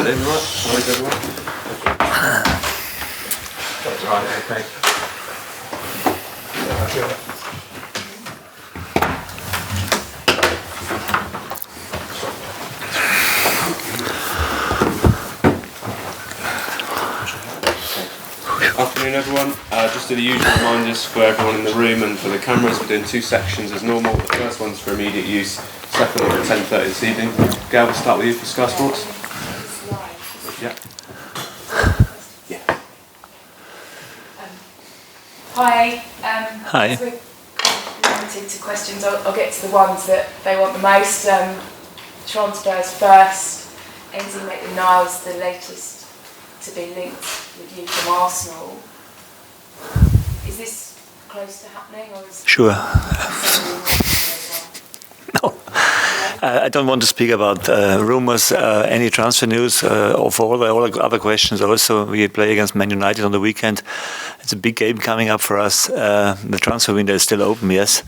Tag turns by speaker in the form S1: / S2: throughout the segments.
S1: Right in, right? Sorry, everyone. That's right, okay. Afternoon everyone, just to the usual reminders for everyone in the room and for the cameras, we're doing two sections as normal. The first one's for immediate use, second one at 10:30 this evening. Gail, we'll start with you for Sky Sports. Yeah.
S2: Hi.
S3: Hi.
S2: As we're limited to questions, I'll get to the ones that they want the most. Transfers first. Ainsley Maitland-Niles, the latest to be linked with you from Arsenal. Is this close to happening, or is
S3: Sure. No. I don't want to speak about rumours, any transfer news, or for all the other questions. Also, we play against Man Utd on the weekend. It's a big game coming up for us. The transfer window is still open, yes,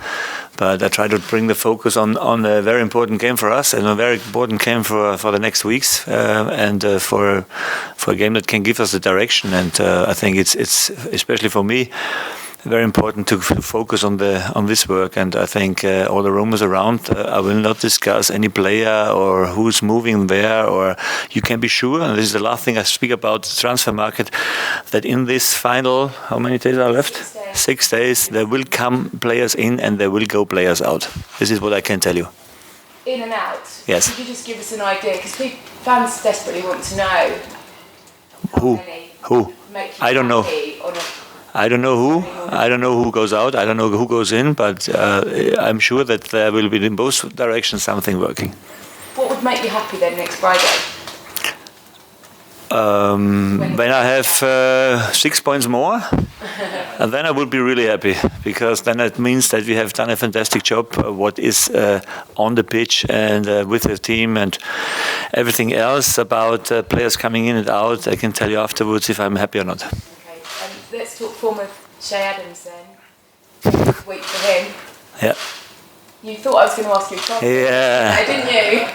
S3: but I try to bring the focus on a very important game for us and a very important game for the next weeks, and for a game that can give us the direction. And I think it's especially for me very important to focus on this work. And I think all the rumors around, I will not discuss any player or who's moving where, or you can be sure, and this is the last thing I speak about the transfer market, that in this final, how many days are left? 6 days, there will come players in and there will go players out. This is what I can tell you.
S2: in and out?
S3: Yes.
S2: Could you just give us an idea? Because fans desperately want to know
S3: Who? Who? I don't know. I don't know who. I don't know who goes out. I don't know who goes in. But I'm sure that there will be in both directions something working.
S2: What would make you happy then next Friday?
S3: When I have 6 points more, and then I would be really happy, because then it means that we have done a fantastic job. What is on the pitch and with the team and everything else about players coming in and out, I can tell you afterwards if I'm happy or not.
S2: Okay, let's talk form of Che Adams then. Week for him.
S3: Yeah.
S2: You thought I was going to ask you a question.
S3: Yeah.
S2: Didn't you?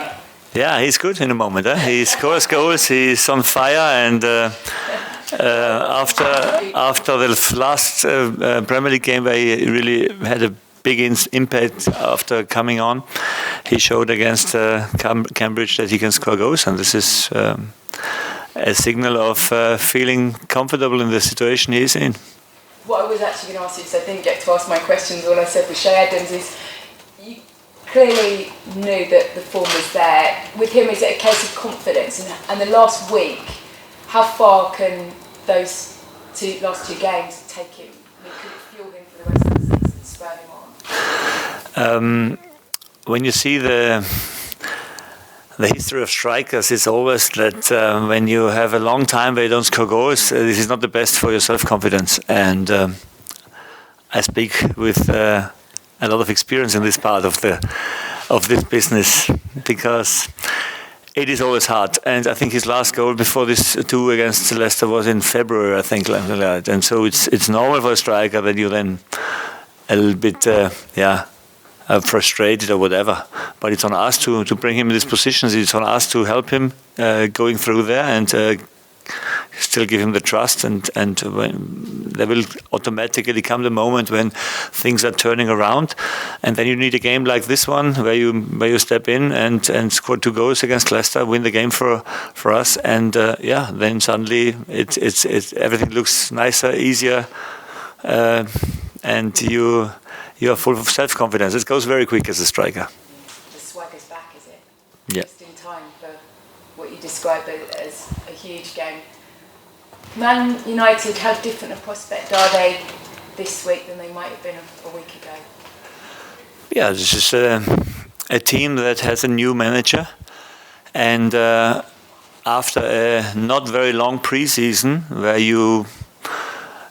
S3: Yeah, he's good in the moment. He scores goals. He's on fire, and after the last Premier League game where he really had a big impact after coming on, he showed against Cambridge that he can score goals, and this is a signal of feeling comfortable in the situation he's in.
S2: What I was actually going to ask you, because I didn't get to ask my questions, all I said with Che Adams is, you clearly knew that the form was there. With him, is it a case of confidence? And the last week, how far can those last two games take him? I mean, could it fuel him for the rest of the season, spur him on?
S3: When you see the history of strikers, it's always that when you have a long time where you don't score goals, this is not the best for your self-confidence. And I speak with a lot of experience in this part of this business, because it is always hard. And I think his last goal before this 2 against Leicester was in February, I think, like that. And so it's normal for a striker that you then a little bit frustrated or whatever. But it's on us to bring him in these positions. It's on us to help him going through there and still give him the trust. And there will automatically come the moment when things are turning around. And then you need a game like this one where you step in and score 2 goals against Leicester, win the game for us. And then suddenly it's everything looks nicer, easier, and you are full of self-confidence. It goes very quick as a striker.
S2: The swagger's back, is it?
S3: Yeah.
S2: Just in time for what you describe as a huge game. Man United, how different a prospect are they this week than they might have been a week ago?
S3: Yeah, this is a team that has a new manager, and after a not very long pre-season where you,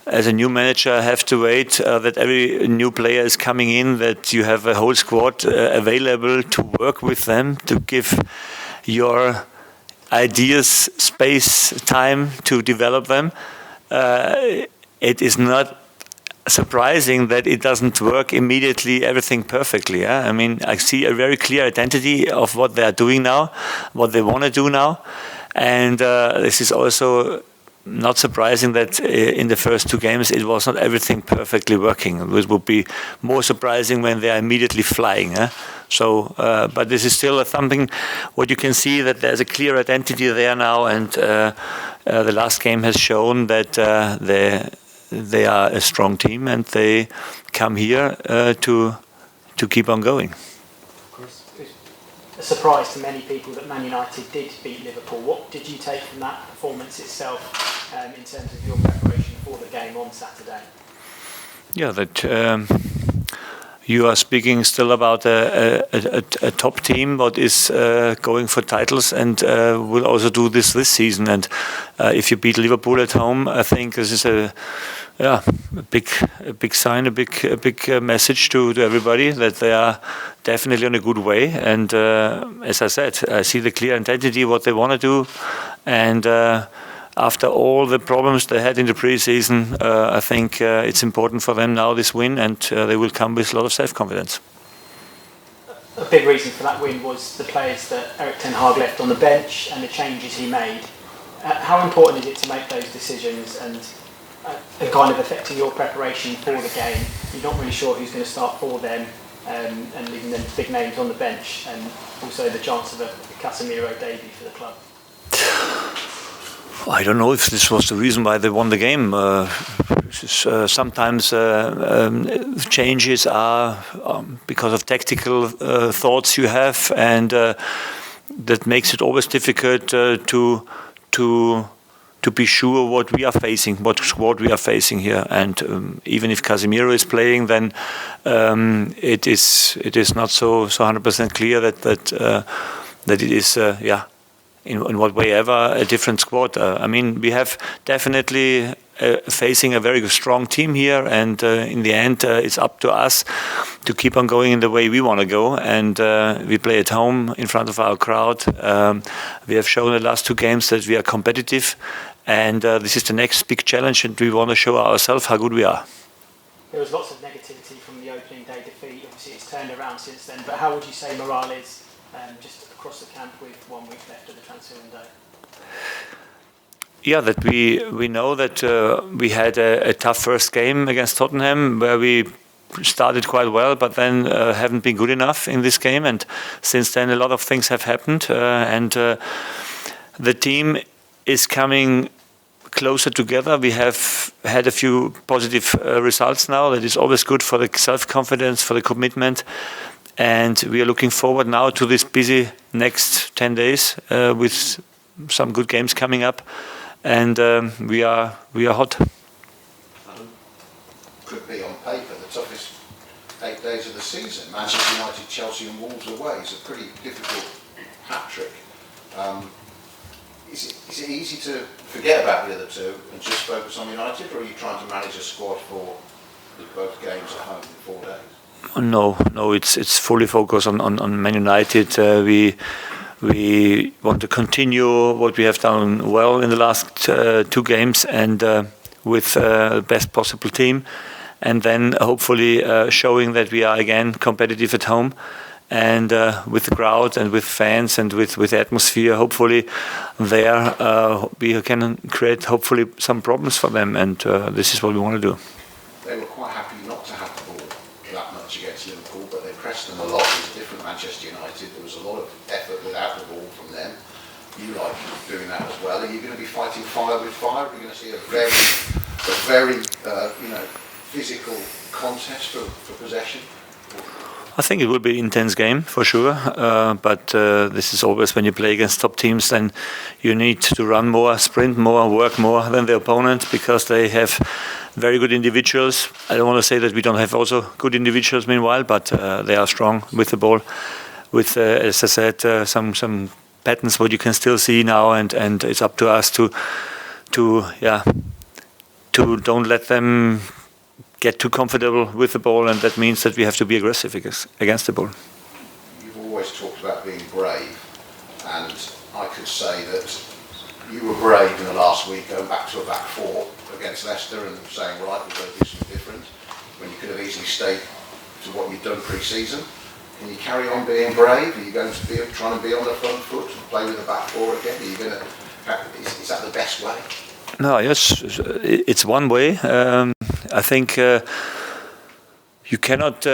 S3: as a new manager, have to wait that every new player is coming in, that you have a whole squad available to work with them, to give your ideas space, time to develop them. It is not surprising that it doesn't work immediately, everything perfectly. Yeah? I mean, I see a very clear identity of what they are doing now, what they want to do now. And this is also not surprising that in the first 2 games it was not everything perfectly working. It would be more surprising when they are immediately flying. So, but this is still something what you can see, that there's a clear identity there now, and the last game has shown that they are a strong team and they come here to keep on going.
S4: A surprise to many people that Man United did beat Liverpool. What did you take from that performance itself in terms of your preparation for the game on Saturday?
S3: Yeah, that you are speaking still about a top team what is going for titles and will also do this season. And if you beat Liverpool at home, I think this is a big sign, a big message to everybody that they are definitely on a good way. And as I said, I see the clear identity what they want to do, and after all the problems they had in the pre-season, I think it's important for them now, this win, and they will come with a lot of self-confidence.
S4: A big reason for that win was the players that Erik Ten Hag left on the bench and the changes he made. How important is it to make those decisions and kind of affecting your preparation for the game? You're not really sure who's going to start for them, and leaving them big names on the bench, and also the chance of a Casemiro debut for the club.
S3: I don't know if this was the reason why they won the game. Sometimes changes are because of tactical thoughts you have, and that makes it always difficult to be sure what we are facing, what squad we are facing here. And even if Casemiro is playing, then it is not so 100% clear that it is in what way ever a different squad. I mean, we have definitely facing a very strong team here, and in the end it's up to us to keep on going in the way we want to go, and we play at home in front of our crowd. We have shown the last 2 games that we are competitive, and this is the next big challenge, and we want to show ourselves how good we are.
S4: There was lots of negativity from the opening day defeat. Obviously it's turned around since then, but how would you say morale is just across the camp with 1 week left of the transfer window?
S3: Yeah, that we know that we had a tough first game against Tottenham, where we started quite well, but then haven't been good enough in this game. And since then, a lot of things have happened, and the team is coming closer together. We have had a few positive results now. That is always good for the self-confidence, for the commitment. And we are looking forward now to this busy next 10 days with some good games coming up. And we are hot.
S5: Could be on paper the toughest 8 days of the season. Manchester United, Chelsea and Wolves away is a pretty difficult hat-trick. Is it easy to forget about the other 2 and just focus on United, or are you trying to manage a squad for both games at home in 4 days?
S3: No, it's fully focused on Man United. We want to continue what we have done well in the last 2 games, and with the best possible team, and then hopefully showing that we are again competitive at home, and with the crowd and with fans and with atmosphere. Hopefully there we can create hopefully some problems for them, and this is what we want to do.
S5: They were quite happy not to have the ball that much against Liverpool, but they pressed them a lot. It was different Manchester United. There was a lot of effort without the ball from them. You like doing that as well. Are you going to be fighting fire with fire? Are you going to see a very physical contest for possession?
S3: I think it will be an intense game for sure, but this is always when you play against top teams, then you need to run more, sprint more, work more than the opponent, because they have very good individuals. I don't want to say that we don't have also good individuals meanwhile, but they are strong with the ball. With, as I said, some patterns what you can still see now, and it's up to us to don't let them get too comfortable with the ball, and that means that we have to be aggressive against the ball.
S5: You've always talked about being brave, and I could say that you were brave in the last week, going back to a back 4 against Leicester and saying, right, we're going to do something different, when you could have easily stayed to what you've done pre-season. Can you carry on being brave? Are you going to be trying to be on the front foot and play with the back four again? Are you going to? Is that the best way?
S3: No, yes, it's one way. I think you cannot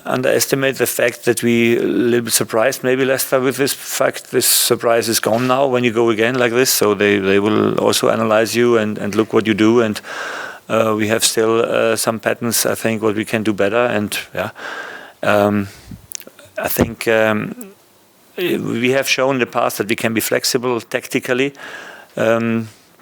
S3: underestimate the fact that we a little bit surprised maybe Leicester with this fact. This surprise is gone now when you go again like this. So they will also analyze you and look what you do. And we have still some patterns, I think, what we can do better. And yeah, I think we have shown in the past that we can be flexible tactically.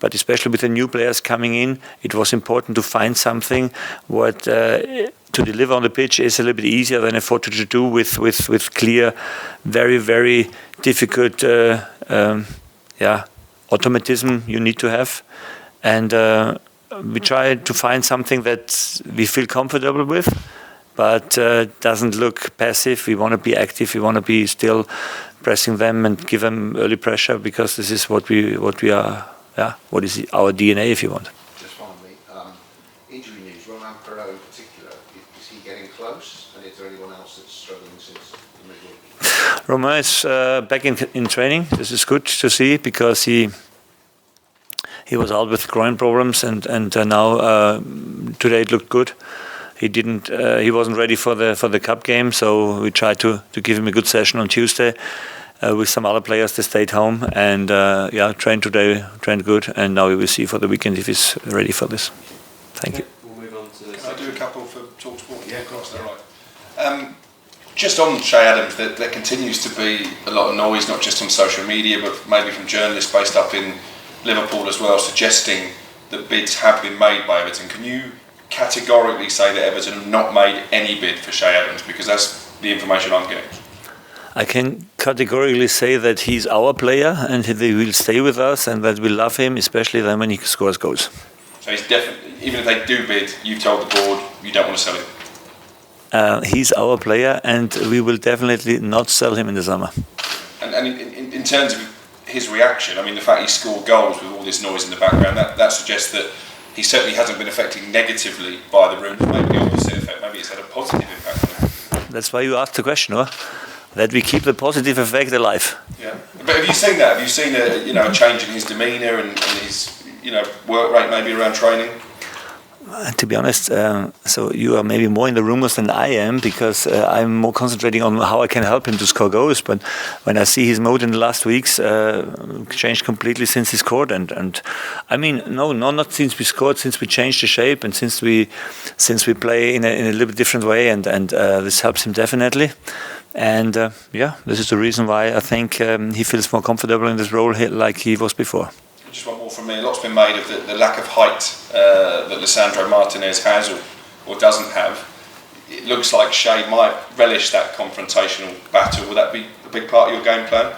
S3: But especially with the new players coming in, it was important to find something what to deliver on the pitch is a little bit easier than a 4-2-2 with clear, very, very difficult automatism you need to have. And we try to find something that we feel comfortable with, but doesn't look passive. We want to be active. We want to be still pressing them and give them early pressure, because this is what we are. Yeah, what is our DNA, if you want?
S5: Just finally, injury news. Romain Perraud in particular, is he getting close? And is there anyone else that's struggling since the midweek?
S3: Romain is back in training. This is good to see, because he was out with groin problems, and now today it looked good. He wasn't ready for the cup game, so we tried to give him a good session on Tuesday. With some other players, they stayed home and trained today, trained good, and now we will see for the weekend if he's ready for this. Thank you.
S1: We'll move on to
S6: Can I do a couple for TalkSport? Yeah, of course, they're right. Just on Che Adams, there continues to be a lot of noise, not just on social media, but maybe from journalists based up in Liverpool as well, suggesting that bids have been made by Everton. Can you categorically say that Everton have not made any bid for Che Adams? Because that's the information I'm getting.
S3: I can categorically say that he's our player and he will stay with us, and that we love him, especially then when he scores goals.
S6: So he's definitely, even if they do bid, you've told the board you don't want to sell him.
S3: He's our player, and we will definitely not sell him in the summer.
S6: And in terms of his reaction, I mean, the fact he scored goals with all this noise in the background, that suggests that he certainly hasn't been affected negatively by the rumours. Maybe the opposite effect. Maybe it's had a positive impact on him.
S3: That's why you asked the question, no? That we keep the positive effect alive.
S6: Yeah, but have you seen that? Have you seen a change in his demeanour and his work rate maybe around training?
S3: To be honest, so you are maybe more in the rumours than I am, because I'm more concentrating on how I can help him to score goals. But when I see his mode in the last weeks, changed completely since he scored. And I mean, no, not since we scored, since we changed the shape and since we play in a little bit different way, and this helps him definitely. And this is the reason why I think he feels more comfortable in this role like he was before.
S6: Just one more from me. A lot's been made of the lack of height that Lisandro Martinez has or doesn't have. It looks like Che might relish that confrontational battle. Will that be a big part of your game plan?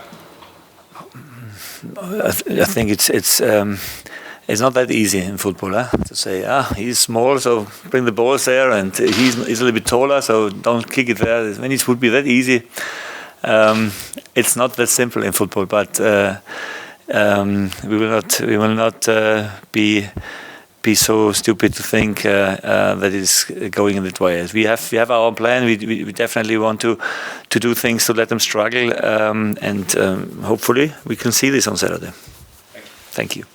S3: I think it's not that easy in football, to say, he's small, so bring the balls there, and he's a little bit taller, so don't kick it there. When it would be that easy, it's not that simple in football. But we will not be so stupid to think that it's going in that way. We have our plan. We definitely want to do things to let them struggle, and hopefully we can see this on Saturday. Thank you.